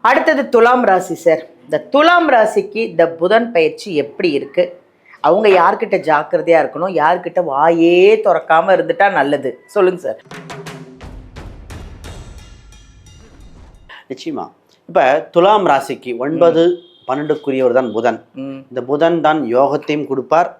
அடுத்தது துலாம் ராசி சார். இந்த துலாம் ராசிக்கு இந்த புதன் பயிற்சி எப்படி இருக்கு? அவங்க யார்கிட்ட ஜாக்கிரதையா இருக்கணும், யார்கிட்ட வாயே திறக்காம இருந்துட்டா நல்லது, சொல்லுங்க சார். நிச்சயமா. இப்ப துலாம் ராசிக்கு 9-12க்குரியவர் தான் புதன். இந்த புதன் தான் யோகத்தையும் கொடுப்பார்,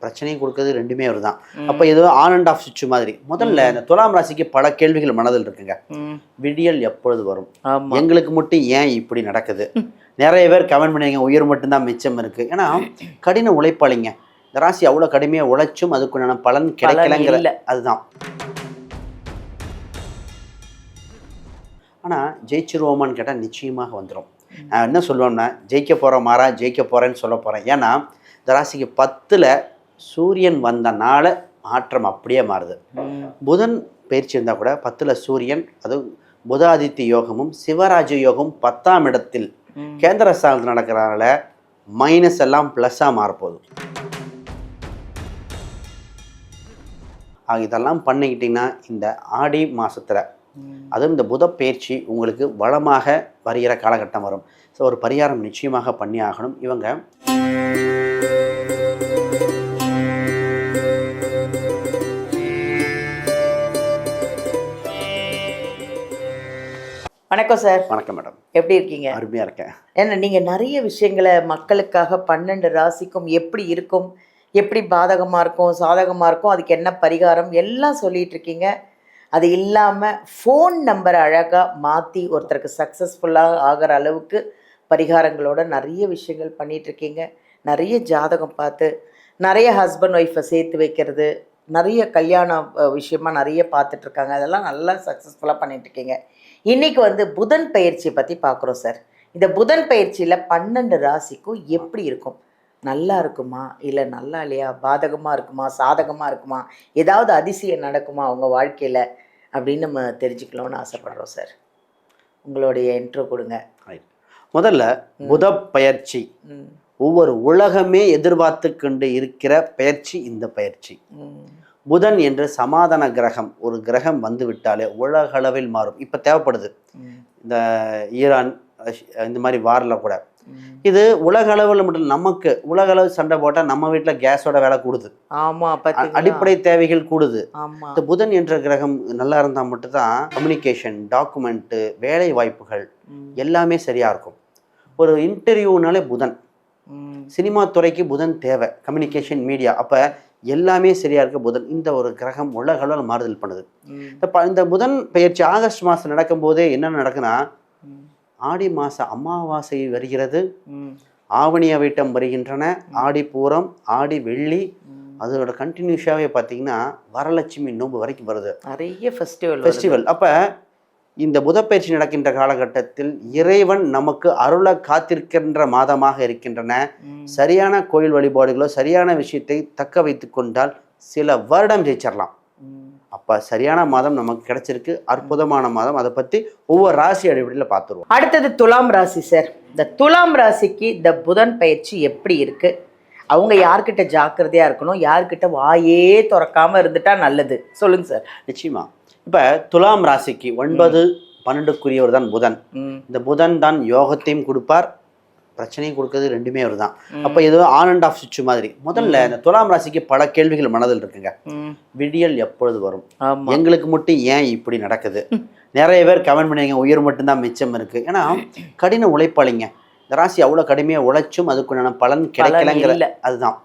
பிரச்சனையும் கொடுக்கறது ரெண்டுமே அவர் தான். அப்ப ஏதோ ஆன் அண்ட் ஆஃப் சுவிட்ச் மாதிரி. முதல்ல இந்த துலாம் ராசிக்கு பல கேள்விகள் மனதில் இருக்குங்க. விடியல் எப்பொழுது வரும், எங்களுக்கு மட்டும் ஏன் இப்படி நடக்குது? நிறைய பேர் கமெண்ட் பண்ணுவீங்க, உயிர் மட்டும்தான் மிச்சம் இருக்கு. ஏன்னா கடின உழைப்பாளிங்க இந்த ராசி. அவ்வளவு கடுமையா உழைச்சும் அதுக்குண்டான பலன் கிடைக்கலங்கிற அதுதான். ஆனா ஜெயிச்சிருவோமான்னு கேட்டா நிச்சயமாக வந்துடும். நான் என்ன சொல்லுவேன்னா, ஜெயிக்க போற மாறா ஜெயிக்க போறேன்னு சொல்ல போறேன். ஏன்னா இந்த ராசிக்கு 10ல் சூரியன் வந்தனால மாற்றம் அப்படியே மாறுது. புதன் பயிற்சி இருந்தால் கூட 10ல் சூரியன், அதுவும் புதாதித்ய யோகமும் சிவராஜ யோகம் 10ஆம் இடத்தில் கேந்திர ஸ்தானத்தில் நடக்கிறதுனால மைனஸ் எல்லாம் ப்ளஸ்ஸாக மாறப்போகுது. இதெல்லாம் பண்ணிக்கிட்டிங்கன்னா இந்த ஆடி மாதத்தில், அதுவும் இந்த புத பயிற்சி உங்களுக்கு வளமாக வருகிற காலகட்டம் வரும். ஸோ ஒரு பரிகாரம் நிச்சயமாக பண்ணி ஆகணும். இவங்க வணக்கம் சார். வணக்கம் மேடம். எப்படி இருக்கீங்க? அருமையாக இருக்கேன். ஏன்னா நீங்கள் நிறைய விஷயங்களை மக்களுக்காக 12 ராசிக்கும் எப்படி இருக்கும், எப்படி பாதகமாக இருக்கும், சாதகமாக இருக்கும், அதுக்கு என்ன பரிகாரம் எல்லாம் சொல்லிட்டு இருக்கீங்க. அது இல்லாமல் ஃபோன் நம்பரை அழகாக மாற்றி ஒருத்தருக்கு சக்ஸஸ்ஃபுல்லாக ஆகிற அளவுக்கு பரிகாரங்களோட நிறைய விஷயங்கள் பண்ணிகிட்ருக்கீங்க. நிறைய ஜாதகம் பார்த்து நிறைய ஹஸ்பண்ட் ஒய்ஃபை சேர்த்து வைக்கிறது, நிறைய கல்யாண விஷயமா நிறைய பார்த்துட்ருக்காங்க. அதெல்லாம் நல்லா சக்ஸஸ்ஃபுல்லாக பண்ணிகிட்ருக்கீங்க. இன்றைக்கி புதன் பயிற்சியை பற்றி பார்க்குறோம் சார். இந்த புதன் பயிற்சியில் 12 ராசிக்கும் எப்படி இருக்கும்? நல்லா இருக்குமா, இல்லை நல்லா இல்லையா, பாதகமாக இருக்குமா, சாதகமாக இருக்குமா, ஏதாவது அதிசயம் நடக்குமா அவங்க வாழ்க்கையில் அப்படின்னு நம்ம தெரிஞ்சுக்கலாம்னு ஆசைப்படுறோம் சார். உங்களுடைய இன்ட்ரோ கொடுங்க. முதல்ல புத பயிற்சி ஒவ்வொரு உலகமே எதிர்பார்த்து கொண்டு இருக்கிற பயிற்சி இந்த பயிற்சி. புதன் என்ற சமாதான கிரகம், ஒரு கிரகம் வந்து விட்டாலே உலக அளவில் மாறும். இப்போ தேவைப்படுது இந்த ஈரான் இந்த மாதிரி வாரில் கூட. இது உலக அளவில் மட்டும், நமக்கு உலக அளவு சண்டை போட்டால் நம்ம வீட்டில் கேஸோட விலை கூடுது. அடிப்படை தேவைகள் கூடுது. இந்த புதன் என்ற கிரகம் நல்லா இருந்தால் மட்டும்தான் கம்யூனிகேஷன், டாக்குமெண்ட்டு, வேலை வாய்ப்புகள் எல்லாமே சரியாக இருக்கும். ஒரு இன்டர்வியூனாலே புதன், சினிமா துறைக்கு புதன் தேவை, கம்யூனிகேஷன், மீடியா, அப்போ எல்லாமே சரியா இருக்க புதன். இந்த ஒரு கிரகம் உலக அளவில் மாறுதல் பண்ணுது. இந்த புதன் பயிற்சி ஆகஸ்ட் மாதம் நடக்கும் போதே என்ன நடக்குன்னா, ஆடி மாதம் அமாவாசை வருகிறது, ஆவணி அவிட்டம் வருகின்றன, ஆடி பூரம், ஆடி வெள்ளி, அதோட கண்டினியூஸாகவே பார்த்தீங்கன்னா வரலட்சுமி நோன்பு வரைக்கும் வருது. நிறைய ஃபெஸ்டிவல். அப்போ இந்த புதப்பயிற்சி நடக்கின்ற காலகட்டத்தில் இறைவன் நமக்கு அருளை காத்திருக்கின்ற மாதமாக இருக்கின்றன. சரியான கோயில் வழிபாடுகளோ சரியான விஷயத்தை தக்க வைத்து கொண்டால் சில வருடம் ஜெயிச்சிடலாம். அப்போ சரியான மாதம் நமக்கு கிடைச்சிருக்கு, அற்புதமான மாதம். அதை பற்றி ஒவ்வொரு ராசி அடிப்படையில் பார்த்துருவோம். அடுத்தது துலாம் ராசி சார். இந்த துலாம் ராசிக்கு இந்த புதன் பயிற்சி எப்படி இருக்கு? அவங்க யார்கிட்ட ஜாக்கிரதையா இருக்கணும், யார்கிட்ட வாயே திறக்காம இருந்துட்டா நல்லது, சொல்லுங்க சார். நிச்சயமா. இப்போ துலாம் ராசிக்கு 9-12க்குரியவர் தான் புதன். இந்த புதன் தான் யோகத்தையும் கொடுப்பார், பிரச்சனையும் கொடுக்கறது ரெண்டுமே அவர் தான். அப்போ ஏதோ ஆன் அண்ட் ஆஃப் சுவிட்ச் மாதிரி. முதல்ல இந்த துலாம் ராசிக்கு பல கேள்விகள் மனதில் இருக்குங்க. விடியல் எப்பொழுது வரும், எங்களுக்கு மட்டும் ஏன் இப்படி நடக்குது? நிறைய பேர் கமெண்ட் பண்ணுவீங்க, உயிர் மட்டும்தான் மிச்சம் இருக்கு. ஏன்னா கடின உழைப்பாளிங்க இந்த ராசி. அவ்வளோ கடுமையாக உழைச்சும் அதுக்குண்டான பலன் கிடைக்கலங்கிற அதுதான்.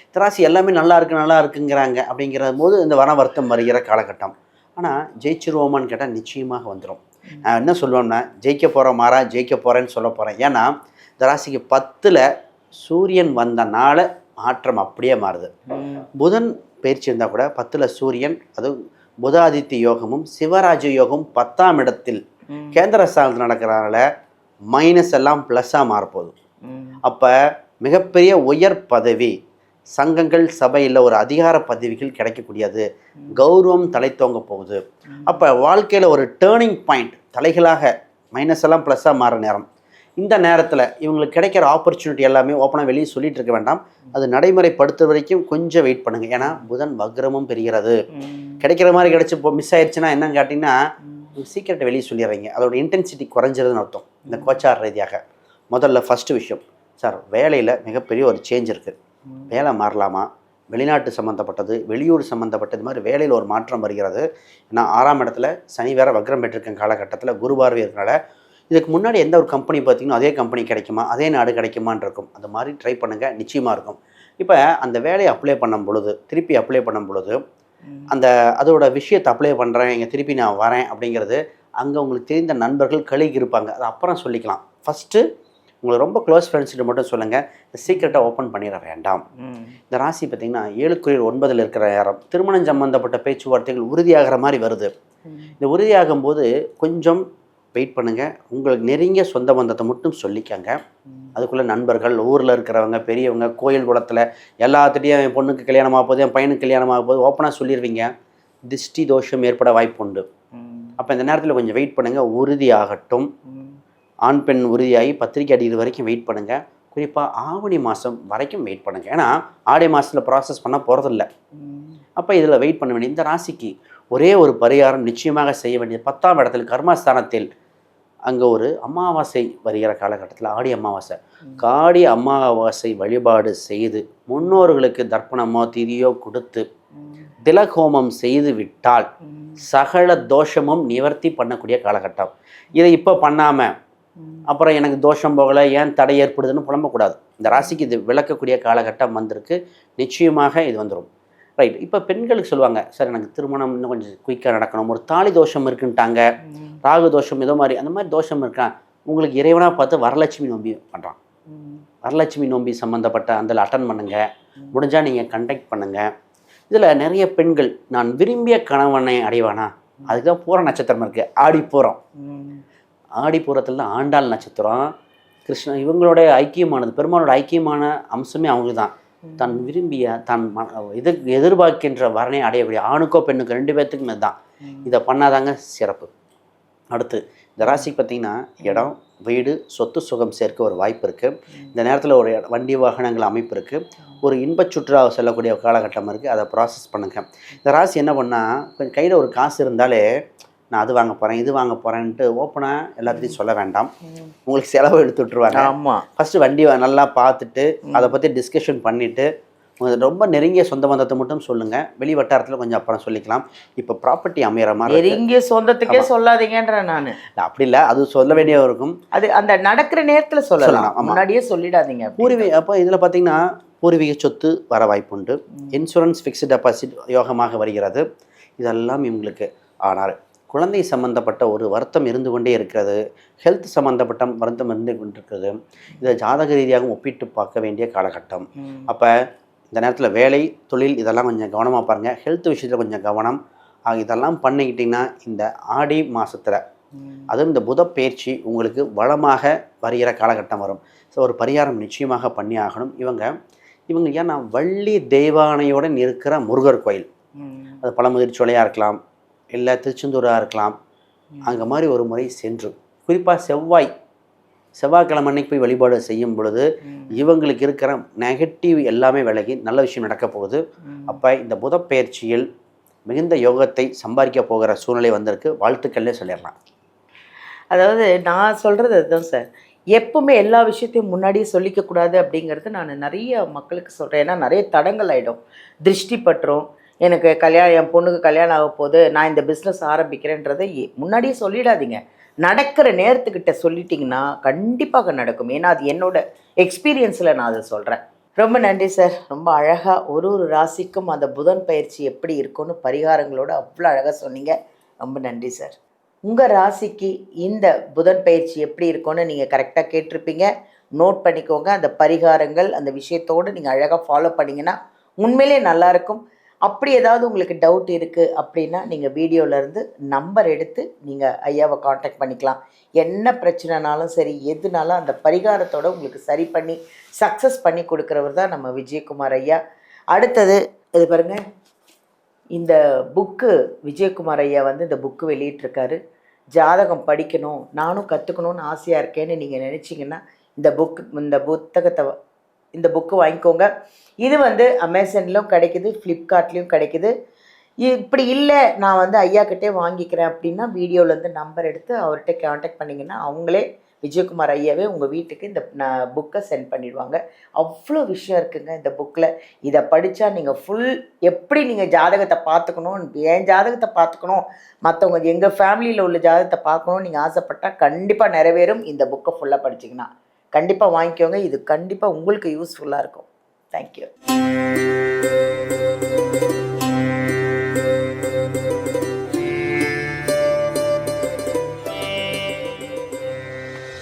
இந்த ராசி எல்லாமே நல்லா இருக்குங்கிறாங்க. அப்படிங்கிற போது இந்த வன வருத்தம் வருகிற காலகட்டம். ஆனால் ஜெயிச்சிருவோமான்னு கேட்டால் நிச்சயமாக வந்துடும். நான் என்ன சொல்லுவேன்னா, ஜெயிக்க போகிற மாறா ஜெயிக்க போகிறேன்னு சொல்ல போகிறேன். ஏன்னா இந்த ராசிக்கு 10ல் சூரியன் வந்தனால மாற்றம் அப்படியே மாறுது. புதன் பயிற்சி இருந்தால் கூட 10ல் சூரியன், அதுவும் புதாதித்ய யோகமும் சிவராஜ யோகம் 10ஆம் இடத்தில் கேந்திர ஸ்தானத்தில் நடக்கிறதுனால மைனஸ் எல்லாம் ப்ளஸ்ஸாக மாறப்போகுது. அப்போ மிகப்பெரிய உயர் பதவி, சங்கங்கள், சபையில் ஒரு அதிகார பதவிகள் கிடைக்கக்கூடியது, கௌரவம் தலை தோங்க போகுது. அப்போ வாழ்க்கையில் ஒரு டேர்னிங் பாயிண்ட், தலைகளாக மைனஸ் எல்லாம் ப்ளஸ்ஸாக மாற நேரம். இந்த நேரத்தில் இவங்களுக்கு கிடைக்கிற ஆப்பர்ச்சுனிட்டி எல்லாமே ஓப்பனாக வெளியே சொல்லிட்டு இருக்க வேண்டாம். அது நடைமுறைப்படுத்துற வரைக்கும் கொஞ்சம் வெயிட் பண்ணுங்கள். ஏன்னா புதன் வக்ரமும் பெறுகிறது. கிடைக்கிற மாதிரி கிடைச்சி மிஸ் ஆயிடுச்சுன்னா என்னன்னு கேட்டிங்கன்னா, சீக்கிரட்டை வெளியே சொல்லிடுறீங்க, அதோட இன்டென்சிட்டி குறைஞ்சிருதுன்னு அர்த்தம். இந்த கோச்சார் ரீதியாக. முதல்ல ஃபஸ்ட்டு விஷயம் சார், வேலையில் மிகப்பெரிய ஒரு சேஞ்ச் இருக்குது. வேலை மாறலாமா, வெளிநாட்டு சம்மந்தப்பட்டது, வெளியூர் சம்மந்தப்பட்டது மாதிரி வேலையில் ஒரு மாற்றம் வருகிறது. ஏன்னா 6ஆம் இடத்துல சனி வேற வக்ரம் பெற்றிருக்க காலகட்டத்தில் குரு பார்வை இருக்கனால இதுக்கு முன்னாடி எந்த ஒரு கம்பெனி பார்த்தீங்கன்னா அதே கம்பெனி கிடைக்குமா, அதே நாடு கிடைக்குமான்னு இருக்கும். அந்த மாதிரி ட்ரை பண்ணுங்கள், நிச்சயமாக இருக்கும். இப்போ அந்த வேலையை அப்ளை பண்ணும் பொழுது, திருப்பி அப்ளை பண்ணும் பொழுது அந்த அதோட விஷயத்தை அப்ளை பண்ணுறேன், இங்கே திருப்பி நான் வரேன் அப்படிங்கிறது அங்கே உங்களுக்கு தெரிந்த நண்பர்கள் கழுகி இருப்பாங்க. அது அப்புறம் சொல்லிக்கலாம். ஃபஸ்ட்டு உங்களுக்கு ரொம்ப க்ளோஸ் ஃப்ரெண்ட்ஸ்கிட்ட மட்டும் சொல்லுங்கள், இந்த சீக்கிரட்டை ஓப்பன் பண்ணிட வேண்டாம். இந்த ராசி பார்த்திங்கன்னா 7க்குரிய 9ல் இருக்கிற நேரம், திருமணம் சம்பந்தப்பட்ட பேச்சுவார்த்தைகள் உறுதியாகிற மாதிரி வருது. இந்த உறுதியாகும் போது கொஞ்சம் வெயிட் பண்ணுங்கள். உங்களுக்கு நெருங்கிய சொந்த பந்தத்தை மட்டும் சொல்லிக்கங்க. அதுக்குள்ளே நண்பர்கள், ஊரில் இருக்கிறவங்க, பெரியவங்க, கோயில் குளத்தில் எல்லாத்துட்டையும் என் பொண்ணுக்கு கல்யாணம் ஆக போகுது, என் பையனுக்கு கல்யாணம் ஆக போகுது ஓப்பனாக சொல்லிடுவீங்க. திருஷ்டி தோஷம் ஏற்பட வாய்ப்பு உண்டு. அப்போ இந்த நேரத்தில் கொஞ்சம் வெயிட் பண்ணுங்கள், உறுதியாகட்டும். ஆண் பெண் உறுதியாகி பத்திரிக்கை அடிக்கிற வரைக்கும் வெயிட் பண்ணுங்கள். குறிப்பாக ஆவணி மாதம் வரைக்கும் வெயிட் பண்ணுங்கள். ஏன்னா ஆடி மாதத்தில் ப்ராசஸ் பண்ண போகிறதில்ல. அப்போ இதில் வெயிட் பண்ண வேண்டிய இந்த ராசிக்கு ஒரே ஒரு பரிகாரம் நிச்சயமாக செய்ய வேண்டியது, 10ஆம் இடத்தில் கர்மஸ்தானத்தில் அங்கே ஒரு அமாவாசை வருகிற காலகட்டத்தில் ஆடி அமாவாசை, காடி அமாவாசை வழிபாடு செய்து முன்னோர்களுக்கு தர்ப்பணமோ திதியோ கொடுத்து திலகோமம் செய்து விட்டால் சகல தோஷமும் நிவர்த்தி பண்ணக்கூடிய காலகட்டம். இதை இப்போ பண்ணாமல் அப்புறம் எனக்கு தோஷம் போகலை, ஏன் தடை ஏற்படுதுன்னு புலம்பக்கூடாது. இந்த ராசிக்கு இது விளக்கக்கூடிய காலகட்டம் வந்திருக்கு. நிச்சயமாக இது வந்துடும். ரைட். இப்போ பெண்களுக்கு சொல்லுவாங்க, சார் எனக்கு திருமணம் இன்னும் கொஞ்சம் குயிக்காக நடக்கணும், ஒரு தாலி தோஷம் இருக்குன்ட்டாங்க, ராகு தோஷம் ஏதோ மாதிரி அந்த மாதிரி தோஷம் இருக்கான். உங்களுக்கு இறைவனாக பார்த்து வரலட்சுமி நோம்பி பண்ணுறான். வரலட்சுமி நோம்பி சம்மந்தப்பட்ட அதில் அட்டன் பண்ணுங்கள். முடிஞ்சால் நீங்கள் கண்டக்ட் பண்ணுங்கள். இதில் நிறைய பெண்கள் நான் விரும்பிய கணவனை அடைவானா, அதுக்கு தான் பூர நட்சத்திரம் இருக்குது. ஆடிப்பூரம், ஆடிப்பூரத்தில் தான் ஆண்டாள் நட்சத்திரம். கிருஷ்ணன் இவங்களோட ஐக்கியமானது, பெருமானோட ஐக்கியமான அம்சமே அவங்களுக்கு தான். தன் விரும்பிய தன் எதிர்பார்க்கின்ற வரனை அடையக்கூடிய ஆணுக்கோ பெண்ணுக்கோ 2 பேர்த்துக்குமே தான். இதை பண்ணாதாங்க சிறப்பு. அடுத்து இந்த ராசிக்கு பார்த்திங்கன்னா இடம், வீடு, சொத்து சுகம் சேர்க்க ஒரு வாய்ப்பு இருக்குது. இந்த நேரத்தில் ஒரு வண்டி வாகனங்கள் அமைப்பு இருக்குது. ஒரு இன்பச் சுற்றுலா செல்லக்கூடிய காலகட்டம் இருக்குது. அதை ப்ராசஸ் பண்ணுங்கள். இந்த ராசி என்ன பண்ணால், கொஞ்சம் கையில் ஒரு காசு இருந்தாலே நான் அது வாங்க போகிறேன், இது வாங்க போகிறேன்ட்டு ஓப்பனாக எல்லாத்தையும் சொல்ல வேண்டாம். உங்களுக்கு செலவு எடுத்து விட்ருவாங்க. ஆமாம். ஃபஸ்ட்டு வண்டி நல்லா பார்த்துட்டு அதை பற்றி டிஸ்கஷன் பண்ணிவிட்டு ரொம்ப நெருங்கிய சொந்த பந்தத்தை மட்டும் சொல்லுங்கள். வெளி வட்டாரத்தில் கொஞ்சம் அப்புறம் சொல்லிக்கலாம். இப்போ ப்ராப்பர்ட்டி அமையிற மாதிரி நெருங்கிய சொந்தத்துக்கே சொல்லாதீங்கன்ற நான் அப்படி இல்லை, அது சொல்ல வேண்டிய இருக்கும். அது அந்த நடக்கிற நேரத்தில் சொல்லலாம், முன்னாடியே சொல்லிடாதீங்க. அப்போ இதில் பார்த்தீங்கன்னா பூர்வீக சொத்து வர வாய்ப்பு உண்டு. இன்சூரன்ஸ், ஃபிக்ஸ்டு டெபாசிட் யோகமாக வருகிறது. இதெல்லாம் இவங்களுக்கு. ஆனால் குழந்தை சம்மந்தப்பட்ட ஒரு வருத்தம் இருந்து கொண்டே இருக்கிறது. ஹெல்த் சம்மந்தப்பட்ட வருத்தம் இருந்து கொண்டிருக்கிறது. இதை ஜாதக ரீதியாக ஒப்பிட்டு பார்க்க வேண்டிய காலகட்டம். அப்போ இந்த நேரத்தில் வேலை, தொழில் இதெல்லாம் கொஞ்சம் கவனமாக பாருங்கள். ஹெல்த் விஷயத்தில் கொஞ்சம் கவனம். இதெல்லாம் பண்ணிக்கிட்டிங்கன்னா இந்த ஆடி மாதத்தில், அதுவும் இந்த புத பயிற்சி உங்களுக்கு வளமாக வருகிற காலகட்டம் வரும். ஸோ ஒரு பரிகாரம் நிச்சயமாக பண்ணி ஆகணும். இவங்க ஏன்னா வள்ளி தெய்வானையுடன் இருக்கிற முருகர் கோயில், அது பழமுதிர் சோலையாக இருக்கலாம், இல்லை திருச்செந்தூராக இருக்கலாம், அங்கே மாதிரி ஒரு முறை சென்று குறிப்பாக செவ்வாய்க்கிழமை அன்னைக்கு போய் வழிபாடு செய்யும் பொழுது இவங்களுக்கு இருக்கிற நெகட்டிவ் எல்லாமே விலகி நல்ல விஷயம் நடக்க போகுது. அப்போ இந்த புத பயிற்சியில் மிகுந்த யோகத்தை சம்பாதிக்க போகிற சூழ்நிலை வந்திருக்கு. வாழ்த்துக்களே சொல்லிடலாம். அதாவது நான் சொல்கிறது அதுதான் சார், எப்பவுமே எல்லா விஷயத்தையும் முன்னாடியே சொல்லிக்கக்கூடாது அப்படிங்கிறது நான் நிறைய மக்களுக்கு சொல்கிறேன். ஏன்னா நிறைய தடங்கள் ஆகிடும், திருஷ்டி பட்டுரும். எனக்கு கல்யாணம், என் பொண்ணுக்கு கல்யாணம் ஆக போகுது, நான் இந்த பிஸ்னஸ் ஆரம்பிக்கிறேன்றதை முன்னாடியே சொல்லிடாதீங்க. நடக்கிற நேரத்துக்கிட்ட சொல்லிட்டிங்கன்னா கண்டிப்பாக நடக்கும். ஏன்னா அது என்னோட எக்ஸ்பீரியன்ஸில் நான் அதை சொல்கிறேன். ரொம்ப நன்றி சார். ரொம்ப அழகாக ஒரு ராசிக்கும் அந்த புதன் பயிற்சி எப்படி இருக்கும்னு பரிகாரங்களோடு அவ்வளோ அழகாக சொன்னீங்க. ரொம்ப நன்றி சார். உங்கள் ராசிக்கு இந்த புதன் பயிற்சி எப்படி இருக்கும்னு நீங்கள் கரெக்டாக கேட்டிருப்பீங்க. நோட் பண்ணிக்கோங்க. அந்த பரிகாரங்கள் அந்த விஷயத்தோடு நீங்கள் அழகாக ஃபாலோ பண்ணிங்கன்னா உண்மையிலே நல்லாயிருக்கும். அப்படி ஏதாவது உங்களுக்கு டவுட் இருக்குது அப்படின்னா நீங்கள் வீடியோவிலேருந்து நம்பர் எடுத்து நீங்கள் ஐயாவை காண்டாக்ட் பண்ணிக்கலாம். என்ன பிரச்சனைனாலும் சரி, எதுனாலும் அந்த பரிகாரத்தோடு உங்களுக்கு சரி பண்ணி சக்ஸஸ் பண்ணி கொடுக்குறவர் தான் நம்ம விஜயகுமார் ஐயா. அடுத்தது இது பாருங்கள், இந்த புக்கு விஜயகுமார் ஐயா இந்த புக்கு வெளியிட்டிருக்காரு. ஜாதகம் படிக்கணும், நானும் கற்றுக்கணும்னு ஆசையாக இருக்கேன்னு நீங்கள் நினச்சிங்கன்னா இந்த புக்கு வாங்கிக்கோங்க. இது அமேசான்லையும் கிடைக்குது, ஃப்ளிப்கார்ட்லேயும் கிடைக்குது. இப்படி இல்லை நான் வந்து ஐயாக்கிட்டே வாங்கிக்கிறேன் அப்படின்னா வீடியோலேருந்து நம்பர் எடுத்து அவர்கிட்ட காண்டாக்ட் பண்ணிங்கன்னா அவங்களே விஜயகுமார் ஐயாவே உங்கள் வீட்டுக்கு இந்த புக்கை சென்ட் பண்ணிடுவாங்க. அவ்வளோ விஷயம் இருக்குங்க இந்த புக்கில். இதை படித்தா நீங்கள் எப்படி நீங்கள் ஜாதகத்தை பார்த்துக்கணும், என் ஜாதகத்தை பார்த்துக்கணும், மற்றவங்க எங்கள் ஃபேமிலியில் உள்ள ஜாதகத்தை பார்க்கணும்னு நீங்கள் ஆசைப்பட்டால் கண்டிப்பாக நிறைவேறும். இந்த புக்கை ஃபுல்லாக படிச்சிங்கன்னா கண்டிப்பாக வாங்கிக்கோங்க. இது கண்டிப்பாக உங்களுக்கு யூஸ்ஃபுல்லாக இருக்கும். தேங்க்யூ.